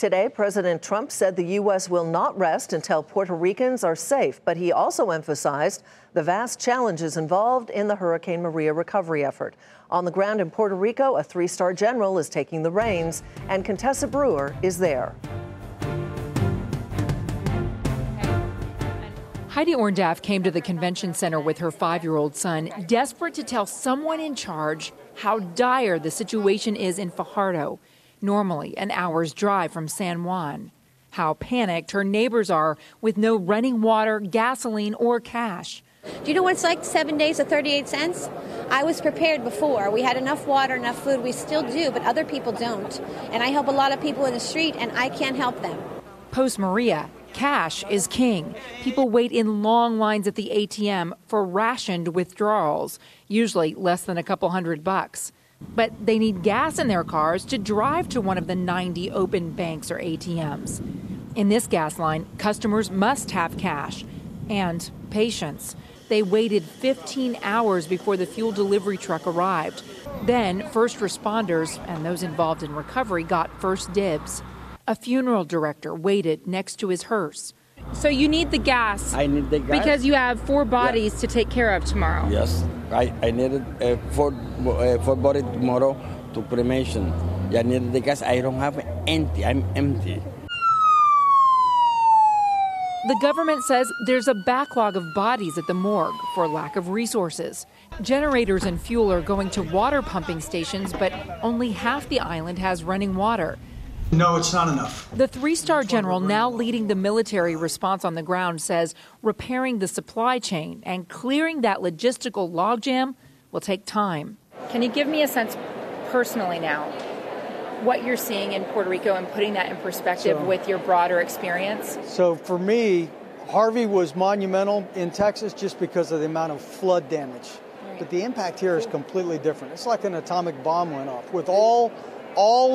Today, President Trump said the U.S. will not rest until Puerto Ricans are safe, but he also emphasized the vast challenges involved in the Hurricane Maria recovery effort. On the ground in Puerto Rico, a three-star general is taking the reins, and Contessa Brewer is there. Heidi Orndaf came to the convention center with her 5-year-old son, desperate to tell someone in charge how dire the situation is in Fajardo, normally an hour's drive from San Juan. How panicked her neighbors are with no running water, gasoline, or cash. Do you know what it's like 7 days of 38 cents? I was prepared before. We had enough water, enough food. We still do, but other people don't. And I help a lot of people in the street, and I can't help them. Post-Maria, cash is king. People wait in long lines at the ATM for rationed withdrawals, usually less than a couple $100. But they need gas in their cars to drive to one of the 90 open banks or ATMs. In this gas line, customers must have cash and patience. They waited 15 hours before the fuel delivery truck arrived. Then first responders and those involved in recovery got first dibs. A funeral director waited next to his hearse. So you need the gas. I need the gas. Because you have 4 bodies to take care of tomorrow. Yes, I needed 4 bodies tomorrow to cremation. I needed the gas. I don't have empty. I'm empty. The government says there's a backlog of bodies at the morgue for lack of resources. Generators and fuel are going to water pumping stations, but only half the island has running water. No, it's not enough. The 3-star general now leading the military response on the ground says repairing the supply chain and clearing that logistical logjam will take time. Can you give me a sense personally now what you're seeing in Puerto Rico and putting that in perspective with your broader experience? So for me, Harvey was monumental in Texas just because of the amount of flood damage. Right. But the impact here is completely different. It's like an atomic bomb went off with all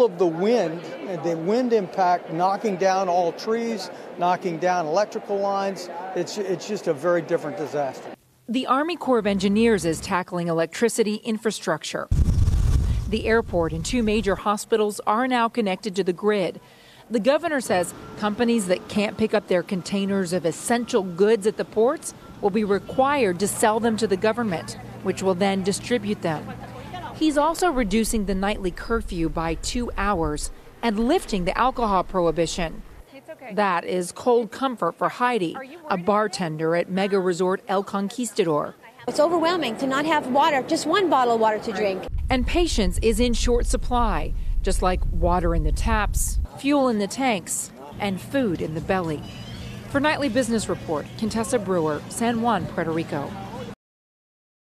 of the wind and the wind impact knocking down all trees, knocking down electrical lines. It's just a very different disaster. The Army Corps of Engineers is tackling electricity infrastructure. The airport and 2 major hospitals are now connected to the grid. The governor says companies that can't pick up their containers of essential goods at the ports will be required to sell them to the government, which will then distribute them. He's also reducing the nightly curfew by 2 hours and lifting the alcohol prohibition. That is cold comfort for Heidi, a bartender at mega resort El Conquistador. It's overwhelming to not have water, just 1 bottle of water to drink. And patience is in short supply, just like water in the taps, fuel in the tanks, and food in the belly. For Nightly Business Report, Contessa Brewer, San Juan, Puerto Rico.